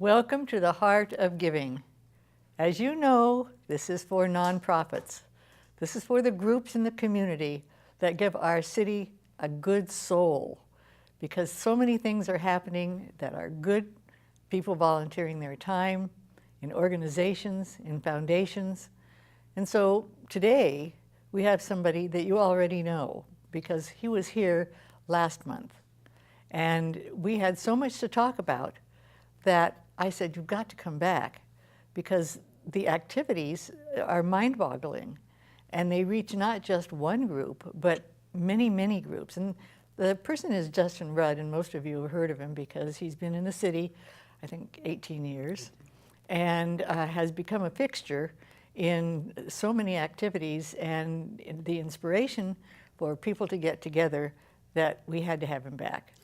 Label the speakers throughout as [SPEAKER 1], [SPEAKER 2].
[SPEAKER 1] Welcome to the Heart of Giving. As you know, this is for nonprofits. This is for the groups in the community that give our city a good soul, because so many things are happening that are good, people volunteering their time in organizations, in foundations. And so today we have somebody that you already know because he was here last month. And we had so much to talk about that I said, you've got to come back because the activities are mind-boggling and they reach not just one group, but many, many groups. And the person is Justin Rudd, and most of you have heard of him because he's been in the city, I think 18 years, and has become a fixture in so many activities and the inspiration for people to get together that we had to have him back.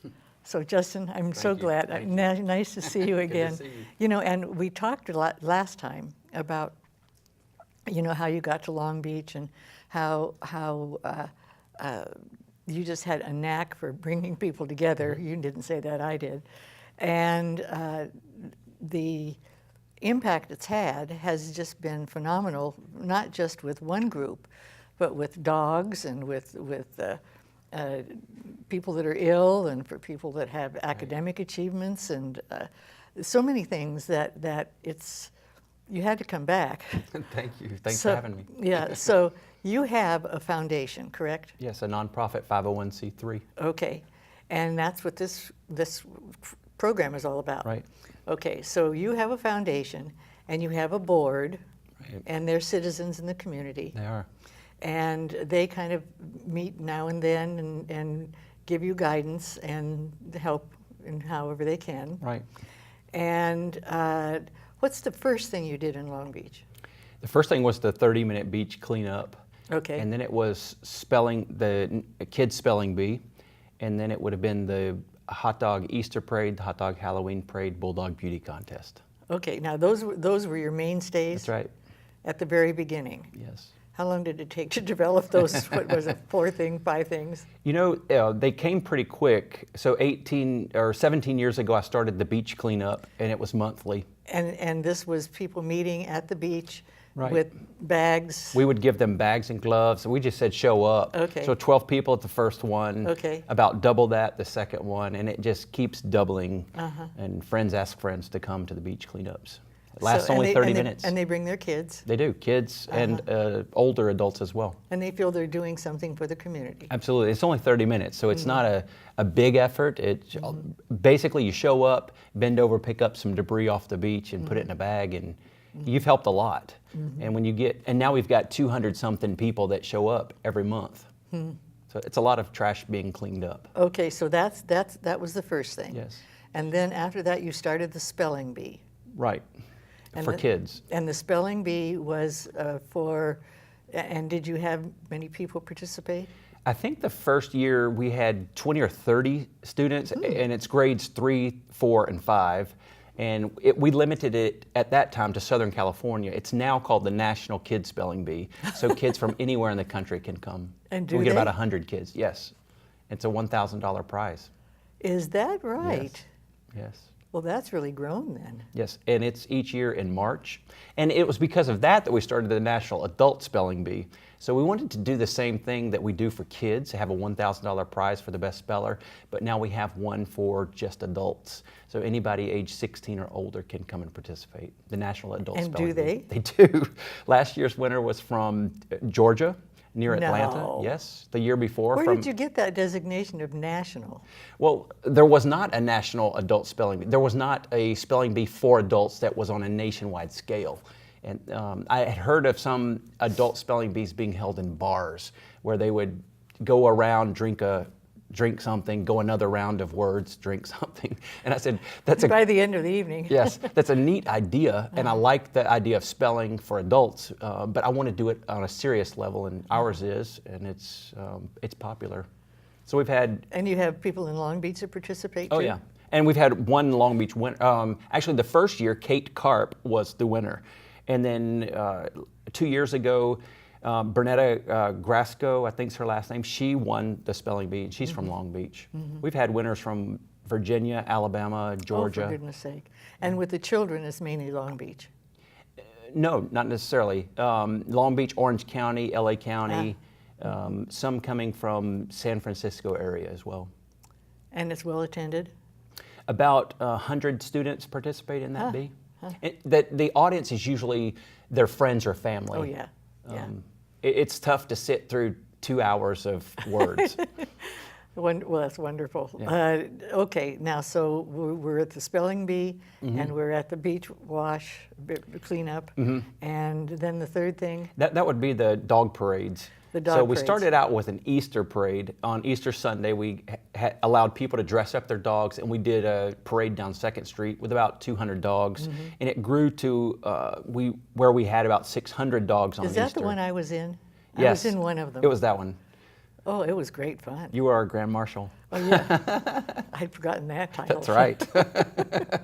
[SPEAKER 1] So Justin, I'm so glad. Nice to see you again.
[SPEAKER 2] Good to see you.
[SPEAKER 1] You know, and we talked a lot last time about, you know, how you got to Long Beach and how you just had a knack for bringing people together. You didn't say that, I did. And the impact it's had has just been phenomenal, not just with one group, but with dogs and with people that are ill and for people that have academic achievements and so many things that it's, you had to come back.
[SPEAKER 2] Thank you. Thanks for having me.
[SPEAKER 1] Yeah, so you have a foundation, correct?
[SPEAKER 2] Yes, a nonprofit 501c3.
[SPEAKER 1] Okay, and that's what this program is all about.
[SPEAKER 2] Right.
[SPEAKER 1] Okay, so you have a foundation and you have a board,
[SPEAKER 2] Right.
[SPEAKER 1] and they're citizens in the community.
[SPEAKER 2] They are.
[SPEAKER 1] And they kind of meet now and then and give you guidance and help in however they can.
[SPEAKER 2] Right.
[SPEAKER 1] And what's the first thing you did in Long Beach?
[SPEAKER 2] The first thing was the 30-minute beach cleanup.
[SPEAKER 1] Okay.
[SPEAKER 2] And then it was the kids spelling bee. And then it would have been the hot dog Easter parade, the hot dog Halloween parade, bulldog beauty contest.
[SPEAKER 1] Okay, now those were your mainstays?
[SPEAKER 2] That's right.
[SPEAKER 1] At the very beginning?
[SPEAKER 2] Yes.
[SPEAKER 1] How long did it take to develop those, what was it, 5 things?
[SPEAKER 2] You know, they came pretty quick. So 17 years ago, I started the beach cleanup, and it was monthly.
[SPEAKER 1] And this was people meeting at the beach
[SPEAKER 2] Right.
[SPEAKER 1] with bags?
[SPEAKER 2] We would give them bags and gloves. We just said show up.
[SPEAKER 1] Okay.
[SPEAKER 2] So 12 people at the first one.
[SPEAKER 1] Okay.
[SPEAKER 2] About double that the second one, and it just keeps doubling. And friends ask friends to come to the beach cleanups. It lasts
[SPEAKER 1] So-
[SPEAKER 2] only
[SPEAKER 1] and
[SPEAKER 2] 30 minutes.
[SPEAKER 1] And they bring their kids?
[SPEAKER 2] They do, kids and older adults as well.
[SPEAKER 1] And they feel they're doing something for the community?
[SPEAKER 2] Absolutely. It's only 30 minutes, so it's not a big effort. Basically, you show up, bend over, pick up some debris off the beach and put it in a bag, and you've helped a lot. And when you and now we've got 200-something people that show up every month. So it's a lot of trash being cleaned up.
[SPEAKER 1] Okay, so that was the first thing.
[SPEAKER 2] Yes.
[SPEAKER 1] And then after that, you started the spelling bee.
[SPEAKER 2] Right.
[SPEAKER 1] And
[SPEAKER 2] For
[SPEAKER 1] the-
[SPEAKER 2] kids.
[SPEAKER 1] And the spelling bee was and did you have many people participate?
[SPEAKER 2] I think the first year we had 20 or 30 students, and it's grades 3, 4, and 5. And we limited it at that time to Southern California. It's now called the National Kids Spelling Bee. So kids from anywhere in the country can come.
[SPEAKER 1] And do
[SPEAKER 2] we get
[SPEAKER 1] they?
[SPEAKER 2] about 100 kids, yes. It's a $1,000 prize.
[SPEAKER 1] Is that right?
[SPEAKER 2] Yes. Yes.
[SPEAKER 1] Well, that's really grown then.
[SPEAKER 2] Yes, and it's each year in March. And it was because of that we started the National Adult Spelling Bee. So we wanted to do the same thing that we do for kids, have a $1,000 prize for the best speller, but now we have one for just adults. So anybody age 16 or older can come and participate. The National Adult
[SPEAKER 1] And
[SPEAKER 2] Spelling
[SPEAKER 1] do
[SPEAKER 2] Bee.
[SPEAKER 1] they?
[SPEAKER 2] They do. Last year's winner was from Georgia, near Atlanta.
[SPEAKER 1] No.
[SPEAKER 2] Yes, the year before.
[SPEAKER 1] Where
[SPEAKER 2] from,
[SPEAKER 1] did you get that designation of national?
[SPEAKER 2] Well, there was not a national adult spelling bee. There was not a spelling bee for adults that was on a nationwide scale. And I had heard of some adult spelling bees being held in bars where they would go around, drink something, go another round of words, drink something. And I said, that's
[SPEAKER 1] By the end of the evening.
[SPEAKER 2] yes, that's a neat idea, and I like the idea of spelling for adults, but I want to do it on a serious level, and ours is, and it's popular. So we've had...
[SPEAKER 1] And you have people in Long Beach that participate too?
[SPEAKER 2] Oh yeah, and we've had one Long Beach winner. Actually, the first year, Kate Karp was the winner. And then 2 years ago, Bernetta Grasco, I think's her last name, she won the spelling bee, and she's from Long Beach. We've had winners from Virginia, Alabama,
[SPEAKER 1] Oh,
[SPEAKER 2] Georgia.
[SPEAKER 1] for goodness sake. And with the children, it's mainly Long Beach.
[SPEAKER 2] No, not necessarily. Long Beach, Orange County, LA County, some coming from San Francisco area as well.
[SPEAKER 1] And it's well attended?
[SPEAKER 2] About 100 students participate in that
[SPEAKER 1] Huh,
[SPEAKER 2] bee. The audience is usually their friends or family.
[SPEAKER 1] Oh, yeah, yeah.
[SPEAKER 2] It's tough to sit through 2 hours of words.
[SPEAKER 1] Well, that's wonderful.
[SPEAKER 2] Yeah.
[SPEAKER 1] Okay, now, so we're at the spelling bee, and we're at the beach wash, cleanup, and then the third thing?
[SPEAKER 2] That would be the dog parades.
[SPEAKER 1] The dog
[SPEAKER 2] So we
[SPEAKER 1] parades.
[SPEAKER 2] started out with an Easter parade. On Easter Sunday, we allowed people to dress up their dogs, and we did a parade down 2nd Street with about 200 dogs. And it grew to where we had about 600 dogs on
[SPEAKER 1] Is
[SPEAKER 2] Easter.
[SPEAKER 1] that the one I was in? I
[SPEAKER 2] Yes.
[SPEAKER 1] was in one of them.
[SPEAKER 2] It was that one.
[SPEAKER 1] Oh, it was great fun.
[SPEAKER 2] You were our Grand Marshal.
[SPEAKER 1] Oh, yeah. I'd forgotten that title.
[SPEAKER 2] That's right.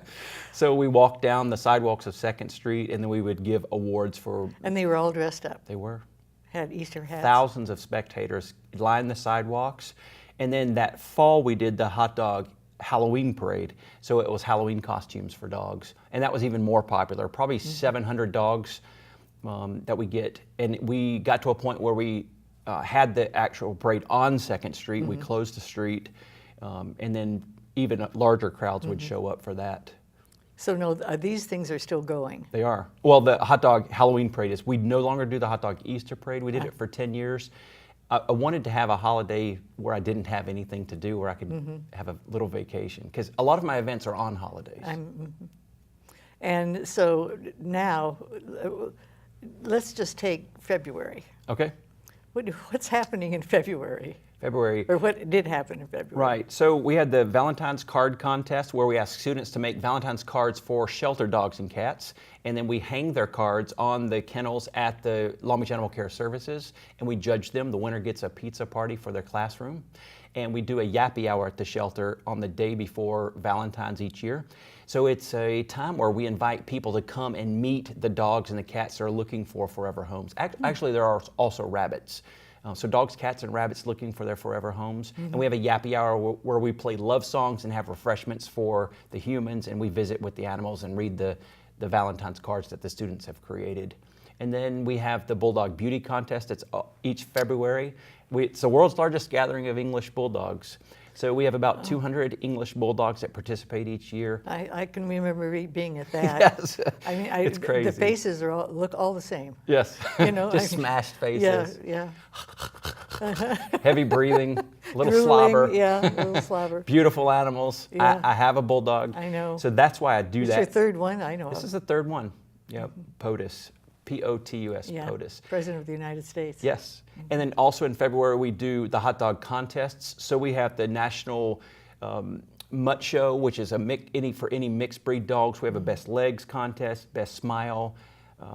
[SPEAKER 2] So we walked down the sidewalks of 2nd Street, and then we would give awards for,
[SPEAKER 1] And they were all dressed up,
[SPEAKER 2] they were
[SPEAKER 1] had Easter hats.
[SPEAKER 2] thousands of spectators lined the sidewalks. And then that fall, we did the hot dog Halloween parade. So it was Halloween costumes for dogs. And that was even more popular, probably 700 dogs that we get. And we got to a point where we had the actual parade on 2nd Street. We closed the street. And then even larger crowds would show up for that.
[SPEAKER 1] So no, these things are still going.
[SPEAKER 2] They are. Well, the hot dog Halloween parade is, we no longer do the hot dog Easter parade. We did it for 10 years. I wanted to have a holiday where I didn't have anything to do, where I could have a little vacation. Because a lot of my events are on holidays.
[SPEAKER 1] And so now, let's just take February.
[SPEAKER 2] Okay.
[SPEAKER 1] What's happening in February?
[SPEAKER 2] February.
[SPEAKER 1] Or what did happen in February?
[SPEAKER 2] Right. So we had the Valentine's card contest where we asked students to make Valentine's cards for shelter dogs and cats. And then we hang their cards on the kennels at the Long Beach Animal Care Services, and we judge them. The winner gets a pizza party for their classroom. And we do a yappy hour at the shelter on the day before Valentine's each year. So it's a time where we invite people to come and meet the dogs and the cats that are looking for forever homes. Actually, there are also rabbits. So dogs, cats, and rabbits looking for their forever homes. And we have a yappy hour where we play love songs and have refreshments for the humans, and we visit with the animals and read the Valentine's cards that the students have created. And then we have the Bulldog Beauty Contest. It's each February. It's the world's largest gathering of English Bulldogs. So we have about 200 English Bulldogs that participate each year.
[SPEAKER 1] I can remember being at that.
[SPEAKER 2] Yes,
[SPEAKER 1] I mean,
[SPEAKER 2] it's crazy.
[SPEAKER 1] The faces look all the same.
[SPEAKER 2] Yes,
[SPEAKER 1] You know,
[SPEAKER 2] just
[SPEAKER 1] I mean,
[SPEAKER 2] smashed faces,
[SPEAKER 1] Yeah,
[SPEAKER 2] heavy breathing, little
[SPEAKER 1] Drooling,
[SPEAKER 2] slobber.
[SPEAKER 1] Yeah, a little slobber.
[SPEAKER 2] Beautiful animals.
[SPEAKER 1] Yeah.
[SPEAKER 2] I have a bulldog.
[SPEAKER 1] I know.
[SPEAKER 2] So that's why I do
[SPEAKER 1] It's
[SPEAKER 2] that.
[SPEAKER 1] your third one, I know.
[SPEAKER 2] This
[SPEAKER 1] of.
[SPEAKER 2] is the third one. Yeah, POTUS. POTUS,
[SPEAKER 1] Yeah,
[SPEAKER 2] POTUS.
[SPEAKER 1] President of the United States.
[SPEAKER 2] Yes. And then also in February, we do the hot dog contests. So we have the National Mutt Show, which is for any mixed breed dogs. We have a best legs contest, best smile,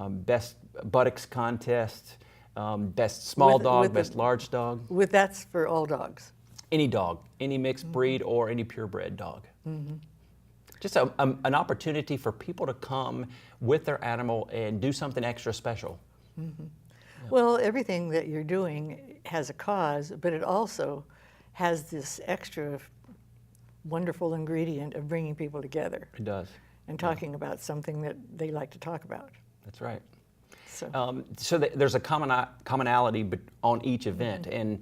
[SPEAKER 2] best buttocks contest, best small dog, best large dog.
[SPEAKER 1] That's for all dogs.
[SPEAKER 2] Any dog, any mixed breed or any purebred dog. Just an opportunity for people to come with their animal and do something extra special.
[SPEAKER 1] Well, everything that you're doing has a cause, but it also has this extra wonderful ingredient of bringing people together
[SPEAKER 2] It does.
[SPEAKER 1] and talking about something that they like to talk about.
[SPEAKER 2] That's right.
[SPEAKER 1] So,
[SPEAKER 2] There's a commonality on each event. And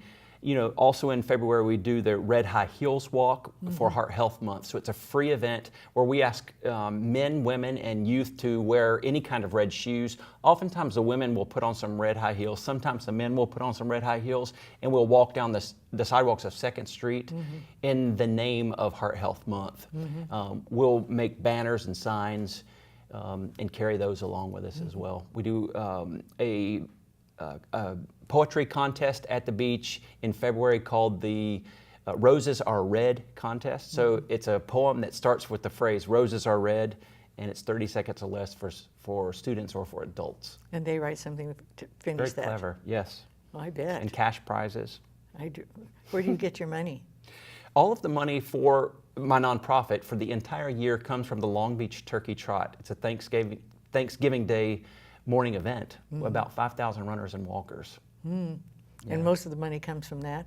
[SPEAKER 2] also in February, we do the Red High Heels Walk for Heart Health Month. So it's a free event where we ask men, women, and youth to wear any kind of red shoes. Oftentimes the women will put on some red high heels. Sometimes the men will put on some red high heels, and we'll walk down the sidewalks of 2nd Street in the name of Heart Health Month. We'll make banners and signs and carry those along with us as well. We do a poetry contest at the beach in February called the Roses Are Red contest. So it's a poem that starts with the phrase "Roses are red," and it's 30 seconds or less for students or for adults.
[SPEAKER 1] and they write something to finish
[SPEAKER 2] Very
[SPEAKER 1] that.
[SPEAKER 2] clever, yes.
[SPEAKER 1] I bet.
[SPEAKER 2] And cash prizes.
[SPEAKER 1] I do. Where do you get your money?
[SPEAKER 2] All of the money for my nonprofit for the entire year comes from the Long Beach Turkey Trot. It's a Thanksgiving Day morning event, about 5,000 runners and walkers.
[SPEAKER 1] And most of the money comes from that?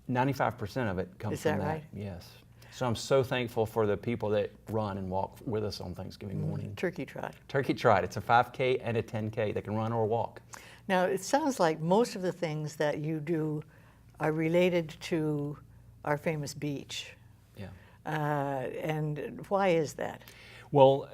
[SPEAKER 2] 95% of it comes
[SPEAKER 1] Is
[SPEAKER 2] from
[SPEAKER 1] that
[SPEAKER 2] that.
[SPEAKER 1] right?
[SPEAKER 2] Yes. So I'm so thankful for the people that run and walk with us on Thanksgiving morning.
[SPEAKER 1] Turkey Trot.
[SPEAKER 2] Turkey Trot, it's a 5K and a 10K. They can run or walk.
[SPEAKER 1] Now, it sounds like most of the things that you do are related to our famous beach.
[SPEAKER 2] Yeah.
[SPEAKER 1] And why is that?
[SPEAKER 2] Well,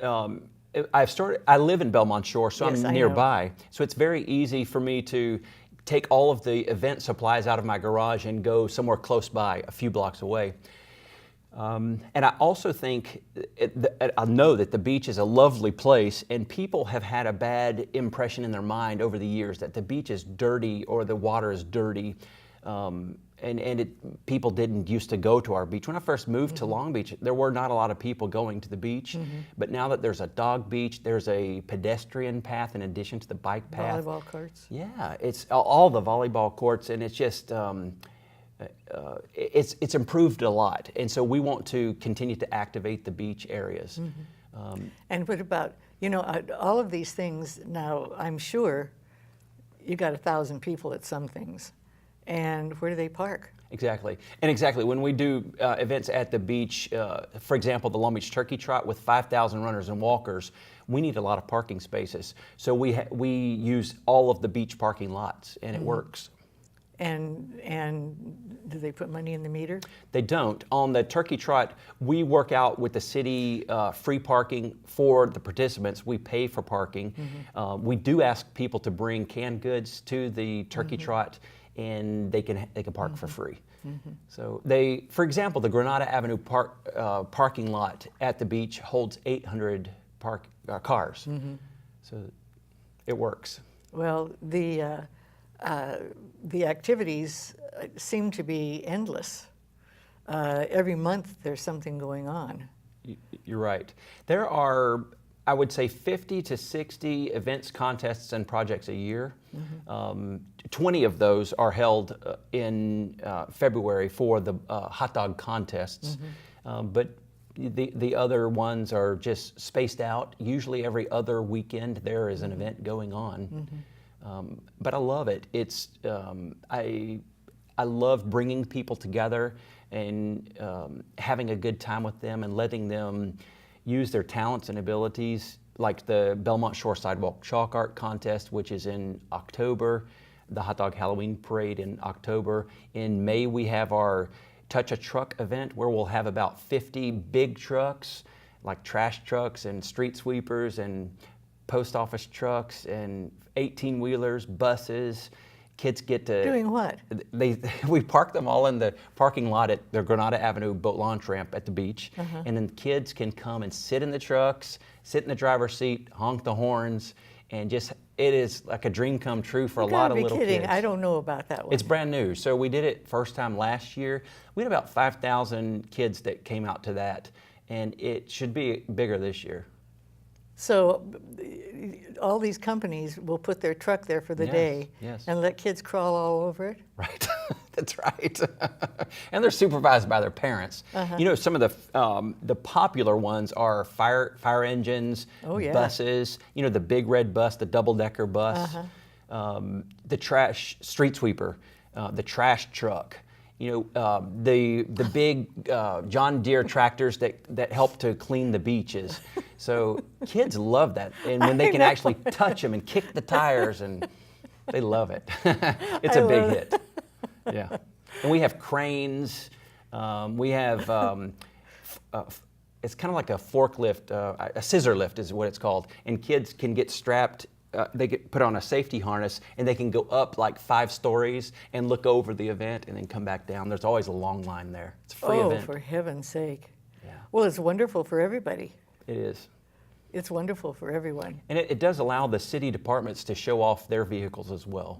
[SPEAKER 2] I live in Belmont Shore, so
[SPEAKER 1] Yes, I
[SPEAKER 2] I'm
[SPEAKER 1] know.
[SPEAKER 2] nearby. So it's very easy for me to take all of the event supplies out of my garage and go somewhere close by, a few blocks away. And I also think, I know that the beach is a lovely place, and people have had a bad impression in their mind over the years that the beach is dirty or the water is dirty. People didn't used to go to our beach. When I first moved to Long Beach, there were not a lot of people going to the beach. But now that there's a dog beach, there's a pedestrian path in addition to the bike path.
[SPEAKER 1] Volleyball courts?
[SPEAKER 2] Yeah, it's all the volleyball courts, and it's just it's improved a lot. And so we want to continue to activate the beach areas.
[SPEAKER 1] And what about, all of these things now, I'm sure you got 1,000 people at some things. And where do they park?
[SPEAKER 2] Exactly. And exactly, when we do events at the beach, for example, the Long Beach Turkey Trot with 5,000 runners and walkers, we need a lot of parking spaces. So we use all of the beach parking lots, and it works.
[SPEAKER 1] And do they put money in the meter?
[SPEAKER 2] They don't. On the Turkey Trot, we work out with the city free parking for the participants. We pay for parking. We do ask people to bring canned goods to the Turkey Trot, and they can park for free. So for example, the Granada Avenue parking lot at the beach holds 800 cars. So it works.
[SPEAKER 1] Well, the activities seem to be endless. Every month there's something going on.
[SPEAKER 2] You're right. There are, I would say, 50 to 60 events, contests, and projects a year. 20 of those are held in February for the hot dog contests. But the other ones are just spaced out. Usually every other weekend there is an event going on. But I love it. It's I love bringing people together and having a good time with them and letting them use their talents and abilities, like the Belmont Shore Sidewalk Chalk Art Contest, which is in October, the Hot Dog Halloween Parade in October. In May, we have our Touch a Truck event where we'll have about 50 big trucks, like trash trucks and street sweepers and post office trucks and 18-wheelers, buses. Kids get to...
[SPEAKER 1] Doing what?
[SPEAKER 2] We park them all in the parking lot at the Granada Avenue boat launch ramp at the beach. And then kids can come and sit in the trucks, sit in the driver's seat, honk the horns, and just, it is like a dream come true for a lot of little
[SPEAKER 1] kidding.
[SPEAKER 2] kids.
[SPEAKER 1] I don't know about that one.
[SPEAKER 2] It's brand new. So we did it first time last year. We had about 5,000 kids that came out to that, and it should be bigger this year.
[SPEAKER 1] So all these companies will put their truck there for the day
[SPEAKER 2] yes.
[SPEAKER 1] and let kids crawl all over it?
[SPEAKER 2] Right, that's right. And they're supervised by their parents. You know, some of the popular ones are fire engines, buses, you know, the big red bus, the double-decker bus, the trash street sweeper, the trash truck. You know, the big John Deere tractors that help to clean the beaches. So kids love that, and when they can actually touch them and kick the tires, and they love it. It's a big hit. Yeah, and we have cranes. We have it's kind of like a forklift, a scissor lift is what it's called, and kids can get strapped. They get put on a safety harness, and they can go up like 5 stories and look over the event and then come back down. There's always a long line there. It's a free event.
[SPEAKER 1] Oh, for heaven's sake.
[SPEAKER 2] Yeah.
[SPEAKER 1] Well, it's wonderful for everybody.
[SPEAKER 2] It is.
[SPEAKER 1] It's wonderful for everyone.
[SPEAKER 2] And it does allow the city departments to show off their vehicles as well.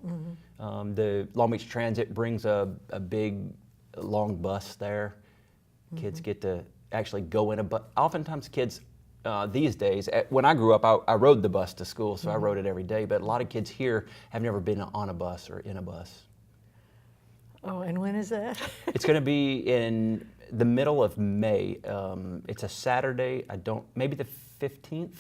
[SPEAKER 2] The Long Beach Transit brings a big, long bus there. Kids get to actually go in a bus. Oftentimes kids these days, when I grew up, I rode the bus to school, so I rode it every day. But a lot of kids here have never been on a bus or in a bus.
[SPEAKER 1] Oh, and when is that?
[SPEAKER 2] It's going to be in the middle of May. It's a Saturday. Maybe the 15th.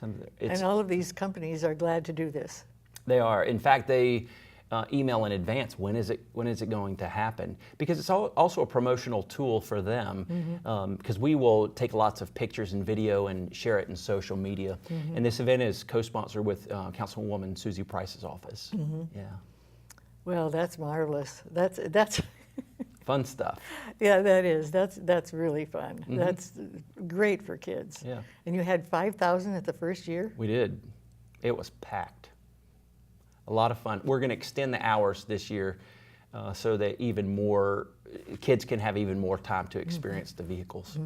[SPEAKER 1] And all of these companies are glad to do this.
[SPEAKER 2] They are. In fact, they email in advance, when is it going to happen? Because it's also a promotional tool for them, because we will take lots of pictures and video and share it in social media. And this event is co-sponsored with Councilwoman Susie Price's office. Yeah,
[SPEAKER 1] Well, that's marvelous. That's
[SPEAKER 2] fun stuff.
[SPEAKER 1] yeah, that is. That's really fun. That's great for kids.
[SPEAKER 2] Yeah.
[SPEAKER 1] And you had 5,000 at the first year?
[SPEAKER 2] We did. It was packed. A lot of fun. We're going to extend the hours this year so that even more kids can have even more time to experience the vehicles.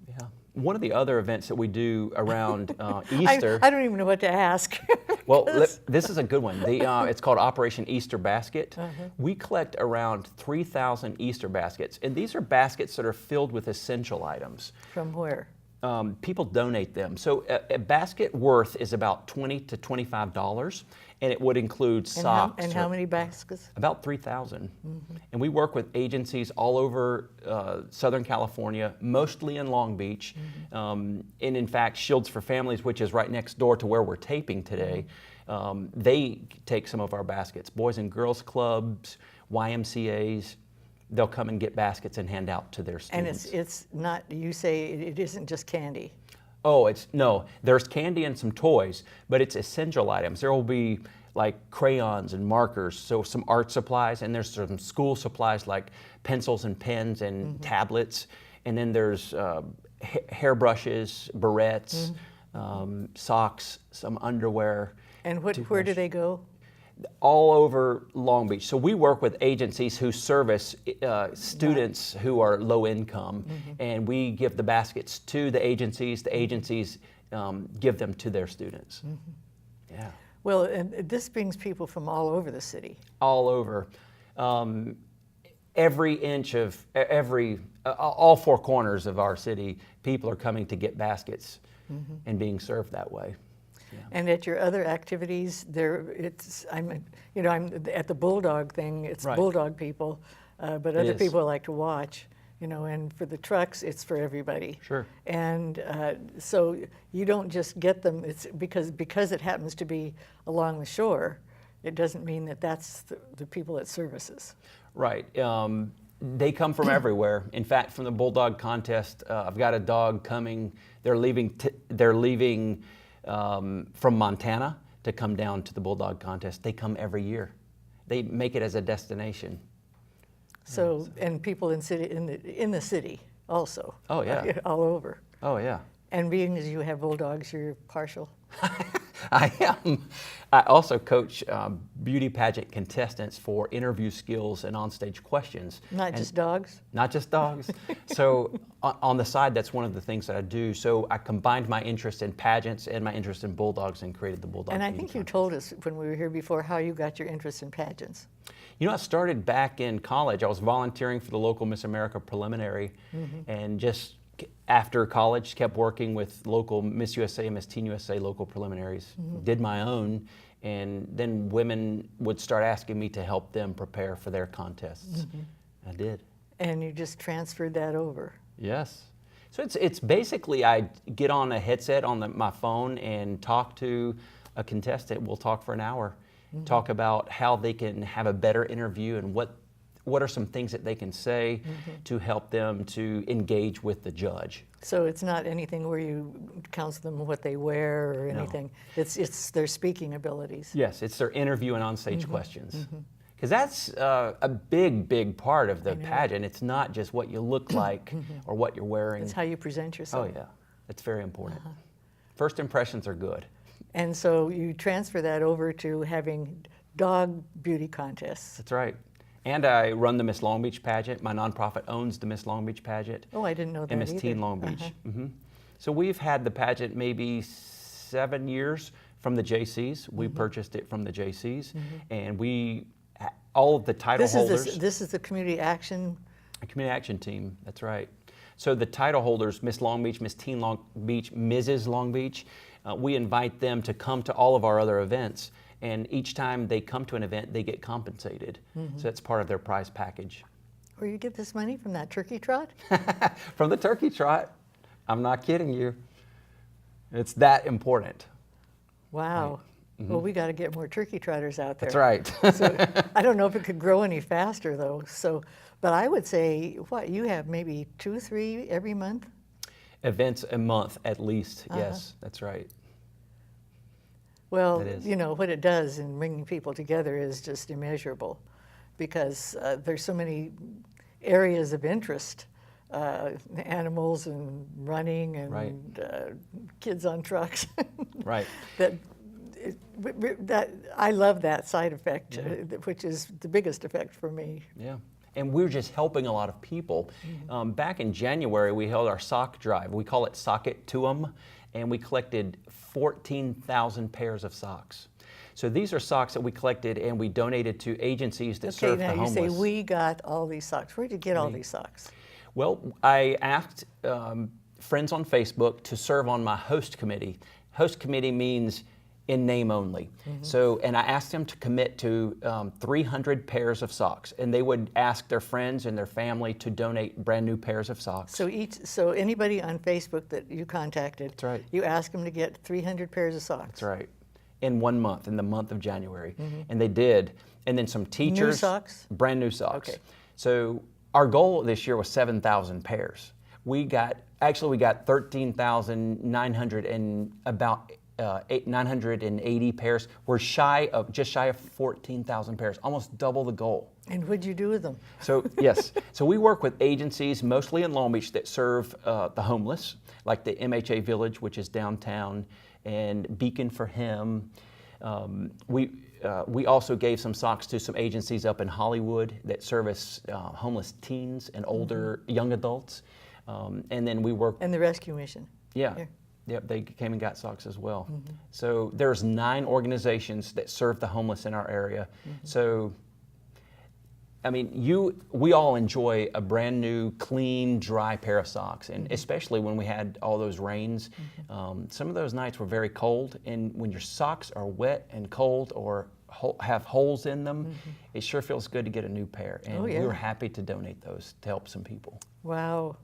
[SPEAKER 2] Yeah. One of the other events that we do around Easter.
[SPEAKER 1] I don't even know what to ask.
[SPEAKER 2] Well, this is a good one. It's called Operation Easter Basket. We collect around 3,000 Easter baskets, and these are baskets that are filled with essential items.
[SPEAKER 1] From where?
[SPEAKER 2] People donate them. So a basket worth is about $20 to $25, and it would include socks.
[SPEAKER 1] And how many baskets?
[SPEAKER 2] About 3,000. And we work with agencies all over Southern California, mostly in Long Beach. And in fact, Shields for Families, which is right next door to where we're taping today, they take some of our baskets. Boys and Girls Clubs, YMCAs, they'll come and get baskets and hand out to their students.
[SPEAKER 1] And it's not, you say it isn't just candy.
[SPEAKER 2] Oh, no, there's candy and some toys, but it's essential items. There will be like crayons and markers, so some art supplies, and there's some school supplies like pencils and pens and tablets, and then there's hairbrushes, barrettes, socks, some underwear.
[SPEAKER 1] And where do they go?
[SPEAKER 2] All over Long Beach. So we work with agencies who service students who are low income, and we give the baskets to the agencies. The agencies give them to their students. Yeah.
[SPEAKER 1] Well, and this brings people from all over the city.
[SPEAKER 2] All over. Every inch of all four corners of our city, people are coming to get baskets and being served that way. Yeah.
[SPEAKER 1] And at your other activities, I'm at the Bulldog thing. It's
[SPEAKER 2] Right.
[SPEAKER 1] Bulldog people, but other
[SPEAKER 2] is.
[SPEAKER 1] people like to watch. And for the trucks, it's for everybody.
[SPEAKER 2] Sure.
[SPEAKER 1] And so you don't just get them. It's because it happens to be along the shore. It doesn't mean that that's the people it services.
[SPEAKER 2] Right. They come from everywhere. In fact, from the Bulldog contest, I've got a dog coming. They're leaving from Montana to come down to the Bulldog contest. They come every year. They make it as a destination.
[SPEAKER 1] So and people in the city also.
[SPEAKER 2] Oh, yeah.
[SPEAKER 1] All over.
[SPEAKER 2] Oh yeah.
[SPEAKER 1] And being as you have Bulldogs, you're partial.
[SPEAKER 2] I am. I also coach beauty pageant contestants for interview skills and onstage questions.
[SPEAKER 1] Not just dogs?
[SPEAKER 2] Not just dogs. So on the side, that's one of the things that I do. So I combined my interest in pageants and my interest in bulldogs and created the Bulldog.
[SPEAKER 1] And I
[SPEAKER 2] Beauty
[SPEAKER 1] think you
[SPEAKER 2] Contest.
[SPEAKER 1] told us when we were here before how you got your interest in pageants.
[SPEAKER 2] I started back in college. I was volunteering for the local Miss America preliminary, and just after college, kept working with local Miss USA, Miss Teen USA local preliminaries. Did my own, and then women would start asking me to help them prepare for their contests. I did.
[SPEAKER 1] And you just transferred that over.
[SPEAKER 2] Yes. So it's basically I get on a headset on my phone and talk to a contestant. We'll talk for an hour, talk about how they can have a better interview and what are some things that they can say to help them to engage with the judge.
[SPEAKER 1] So it's not anything where you counsel them what they wear or anything. It's their speaking abilities.
[SPEAKER 2] Yes, it's their interview and onstage questions. Because that's a big part of the pageant. It's not just what you look like or what you're wearing.
[SPEAKER 1] It's how you present yourself.
[SPEAKER 2] Oh yeah, it's very important. First impressions are good.
[SPEAKER 1] And so you transfer that over to having dog beauty contests.
[SPEAKER 2] That's right. And I run the Miss Long Beach pageant. My nonprofit owns the Miss Long Beach pageant.
[SPEAKER 1] Oh, I didn't know that
[SPEAKER 2] And Miss
[SPEAKER 1] either.
[SPEAKER 2] Teen Long Beach. So we've had the pageant maybe 7 years from the JCs. We purchased it from the JCs, and all of the title holders.
[SPEAKER 1] This is the community action.
[SPEAKER 2] A community action team, that's right. So the title holders, Miss Long Beach, Miss Teen Long Beach, Mrs. Long Beach, we invite them to come to all of our other events. And each time they come to an event, they get compensated. So that's part of their prize package.
[SPEAKER 1] Where you get this money from, that turkey trot?
[SPEAKER 2] From the turkey trot. I'm not kidding you. It's that important.
[SPEAKER 1] Wow. Well, we got to get more turkey trotters out there.
[SPEAKER 2] That's right.
[SPEAKER 1] So I don't know if it could grow any faster though. So, but I would say, what, you have maybe 2, 3 every month?
[SPEAKER 2] Events a month at least. Yes, that's right.
[SPEAKER 1] Well,
[SPEAKER 2] It is.
[SPEAKER 1] you know, what it does in bringing people together is just immeasurable, because there's so many areas of interest, animals and running and
[SPEAKER 2] Right.
[SPEAKER 1] Kids on trucks.
[SPEAKER 2] Right.
[SPEAKER 1] that I love that side effect, which is the biggest effect for me.
[SPEAKER 2] Yeah. And we're just helping a lot of people. Back in January, we held our sock drive. We call it Sock It To 'Em, and we collected 14,000 pairs of socks. So these are socks that we collected and we donated to agencies that
[SPEAKER 1] Okay,
[SPEAKER 2] serve the
[SPEAKER 1] now you
[SPEAKER 2] homeless.
[SPEAKER 1] say we got all these socks. Where did you get all these socks?
[SPEAKER 2] Well, I asked friends on Facebook to serve on my host committee. Host committee means in name only. So, and I asked them to commit to 300 pairs of socks, and they would ask their friends and their family to donate brand new pairs of socks.
[SPEAKER 1] So anybody on Facebook that you contacted,
[SPEAKER 2] That's right.
[SPEAKER 1] you asked them to get 300 pairs of socks.
[SPEAKER 2] That's right. In 1 month, in the month of January. And they did. And then some teachers.
[SPEAKER 1] socks?
[SPEAKER 2] Brand new socks.
[SPEAKER 1] Okay.
[SPEAKER 2] So our goal this year was 7,000 pairs. We got 13,900 and about 980 pairs. We're just shy of 14,000 pairs, almost double the goal.
[SPEAKER 1] And what'd you do with them?
[SPEAKER 2] So yes, so we work with agencies mostly in Long Beach that serve the homeless, like the MHA Village, which is downtown, and Beacon for Him. We also gave some socks to some agencies up in Hollywood that service homeless teens and older young adults, and then we work.
[SPEAKER 1] And the rescue mission.
[SPEAKER 2] Yeah.
[SPEAKER 1] Here.
[SPEAKER 2] Yep, they came and got socks as well. So there's 9 organizations that serve the homeless in our area. So, I mean, we all enjoy a brand new, clean, dry pair of socks, and especially when we had all those rains. Some of those nights were very cold, and when your socks are wet and cold or have holes in them, it sure feels good to get a new pair. And
[SPEAKER 1] Oh, yeah.
[SPEAKER 2] we were happy to donate those to help some people.
[SPEAKER 1] Wow.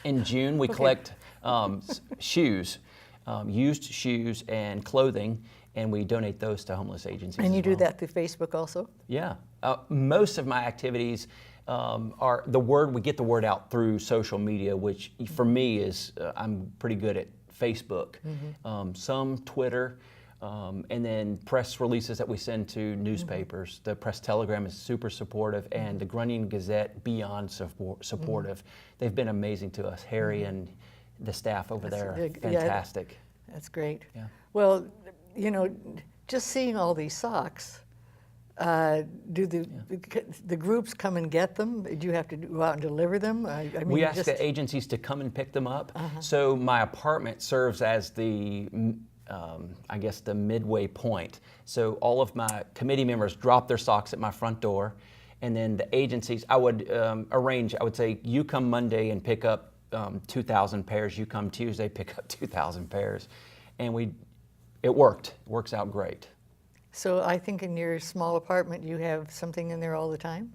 [SPEAKER 2] In June, we collect shoes, used shoes and clothing, and we donate those to homeless agencies.
[SPEAKER 1] And you
[SPEAKER 2] as
[SPEAKER 1] do
[SPEAKER 2] well.
[SPEAKER 1] that through Facebook also?
[SPEAKER 2] Yeah. Most of my activities are we get the word out through social media, which for me is, I'm pretty good at Facebook, some Twitter, and then press releases that we send to newspapers. The Press Telegram is super supportive, and the Grunion Gazette beyond supportive. They've been amazing to us. Harry and the staff over there are fantastic.
[SPEAKER 1] That's great.
[SPEAKER 2] Yeah.
[SPEAKER 1] Well, you know, just seeing all these socks, do the groups come and get them? Do you have to go out and deliver them? I mean,
[SPEAKER 2] We ask the agencies to come and pick them up. So my apartment serves as the, I guess, the midway point. So all of my committee members drop their socks at my front door, and then the agencies, I would arrange, I would say, you come Monday and pick up 2,000 pairs, you come Tuesday, pick up 2,000 pairs. And it worked. It works out great.
[SPEAKER 1] So I think in your small apartment you have something in there all the time?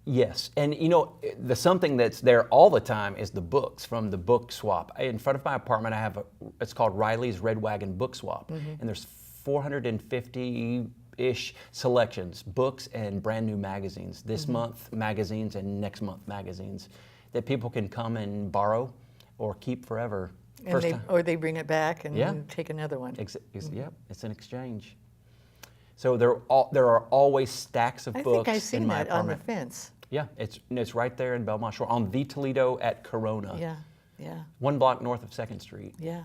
[SPEAKER 2] Yes, and you know, the something that's there all the time is the books from the book swap. In front of my apartment I have it's called Riley's Red Wagon Book Swap, and there's 450-ish selections, books and brand new magazines. This month magazines and next month magazines that people can come and borrow or keep forever.
[SPEAKER 1] Or they bring it back and
[SPEAKER 2] Yeah.
[SPEAKER 1] take another one.
[SPEAKER 2] Yep, it's an exchange. So there are always stacks of
[SPEAKER 1] I
[SPEAKER 2] books
[SPEAKER 1] think I've
[SPEAKER 2] in
[SPEAKER 1] seen
[SPEAKER 2] my
[SPEAKER 1] that on the
[SPEAKER 2] apartment.
[SPEAKER 1] fence.
[SPEAKER 2] Yeah, it's right there in Belmont Shore on the Toledo at Corona.
[SPEAKER 1] Yeah, yeah,
[SPEAKER 2] 1 block north of 2nd Street.
[SPEAKER 1] yeah.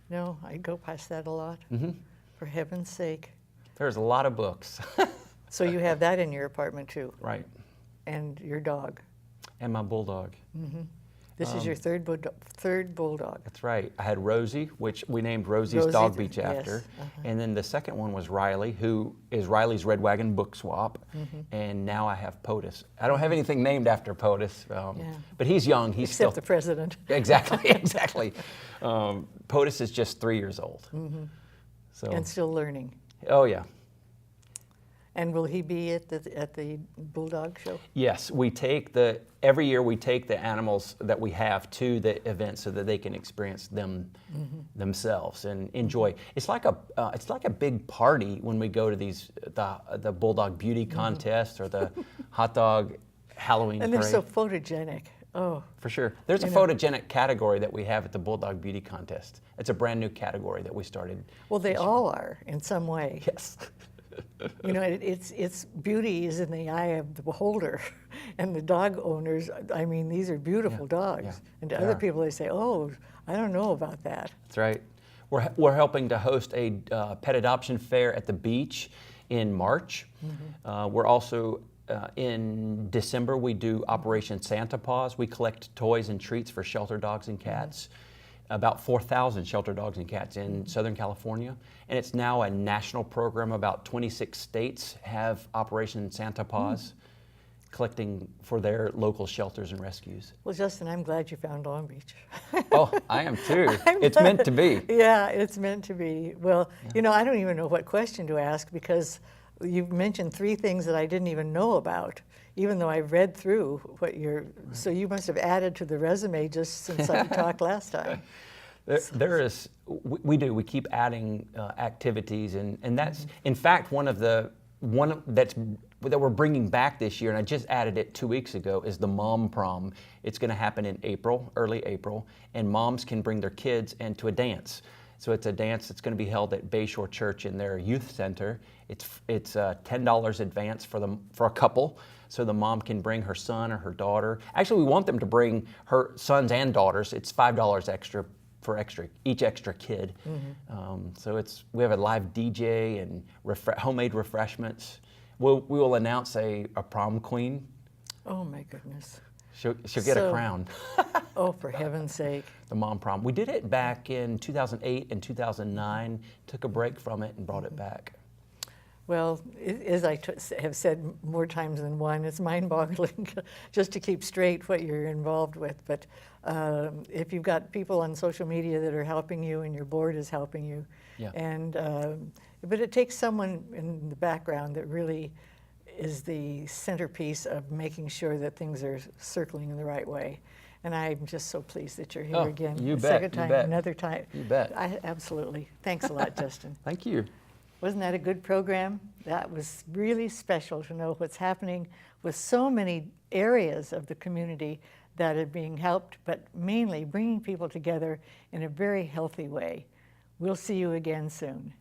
[SPEAKER 1] No, I go past that a lot. For heaven's sake.
[SPEAKER 2] There's a lot of books.
[SPEAKER 1] So you have that in your apartment too,
[SPEAKER 2] Right,
[SPEAKER 1] and your dog.
[SPEAKER 2] and my bulldog.
[SPEAKER 1] This is your third bulldog.
[SPEAKER 2] That's right. I had Rosie, which we named Rosie's
[SPEAKER 1] Rosie,
[SPEAKER 2] Dog Beach
[SPEAKER 1] yes,
[SPEAKER 2] after. And then the second one was Riley, who is Riley's Red Wagon Book Swap. And now I have POTUS. I don't have anything named after POTUS, but he's young. He's
[SPEAKER 1] Except
[SPEAKER 2] still
[SPEAKER 1] the president.
[SPEAKER 2] Exactly, exactly. POTUS is just 3 years old. So,
[SPEAKER 1] And still learning.
[SPEAKER 2] oh yeah.
[SPEAKER 1] And will he be at the Bulldog Show?
[SPEAKER 2] Yes, every year we take the animals that we have to the event so that they can experience them themselves and enjoy. It's like a big party when we go to the Bulldog Beauty Contest or the hot dog Halloween
[SPEAKER 1] And
[SPEAKER 2] parade.
[SPEAKER 1] they're so photogenic. Oh,
[SPEAKER 2] For sure. There's a photogenic category that we have at the Bulldog Beauty Contest. It's a brand new category that we started.
[SPEAKER 1] well, they all are in some way.
[SPEAKER 2] Yes.
[SPEAKER 1] You know, it's beauty is in the eye of the beholder, and the dog owners. I mean, these are beautiful dogs,
[SPEAKER 2] yeah,
[SPEAKER 1] and to
[SPEAKER 2] they
[SPEAKER 1] other
[SPEAKER 2] are.
[SPEAKER 1] people, they say, "Oh, I don't know about that."
[SPEAKER 2] That's right. We're helping to host a pet adoption fair at the beach in March. We're also in December we do Operation Santa Paws. We collect toys and treats for shelter dogs and cats. About 4,000 shelter dogs and cats in Southern California, and it's now a national program. About 26 states have Operation Santa Paws, collecting for their local shelters and rescues.
[SPEAKER 1] Well, Justin, I'm glad you found Long Beach.
[SPEAKER 2] Oh, I am too.
[SPEAKER 1] I'm
[SPEAKER 2] It's
[SPEAKER 1] glad-
[SPEAKER 2] meant to be.
[SPEAKER 1] Yeah, it's meant to be. Well, you know, I don't even know what question to ask because you've mentioned 3 things that I didn't even know about, even though I read through what you're. So you must have added to the resume just since I talked last time.
[SPEAKER 2] We keep adding activities, and that's in fact one that we're bringing back this year, and I just added it 2 weeks ago, is the Mom Prom. It's going to happen in April, early April, and moms can bring their kids into a dance. So it's a dance that's going to be held at Bayshore Church in their youth center. It's $10 advance for a couple, so the mom can bring her son or her daughter. Actually, we want them to bring her sons and daughters. It's $5 extra for each extra kid. So we have a live DJ and homemade refreshments. We will announce a prom queen.
[SPEAKER 1] Oh my goodness.
[SPEAKER 2] She'll get a crown.
[SPEAKER 1] Oh, for heaven's sake.
[SPEAKER 2] The Mom Prom. We did it back in 2008 and 2009. Took a break from it and brought it back.
[SPEAKER 1] Well, as I have said more times than one, it's mind-boggling just to keep straight what you're involved with. But if you've got people on social media that are helping you and your board is helping you,
[SPEAKER 2] Yeah.
[SPEAKER 1] but it takes someone in the background that really is the centerpiece of making sure that things are circling in the right way. And I'm just so pleased that you're here
[SPEAKER 2] Oh,
[SPEAKER 1] again.
[SPEAKER 2] you
[SPEAKER 1] a
[SPEAKER 2] bet,
[SPEAKER 1] second
[SPEAKER 2] you
[SPEAKER 1] time,
[SPEAKER 2] bet.
[SPEAKER 1] another time.
[SPEAKER 2] You bet.
[SPEAKER 1] Absolutely. Thanks a lot, Justin.
[SPEAKER 2] Thank you.
[SPEAKER 1] Wasn't that a good program? That was really special to know what's happening with so many areas of the community that are being helped, but mainly bringing people together in a very healthy way. We'll see you again soon.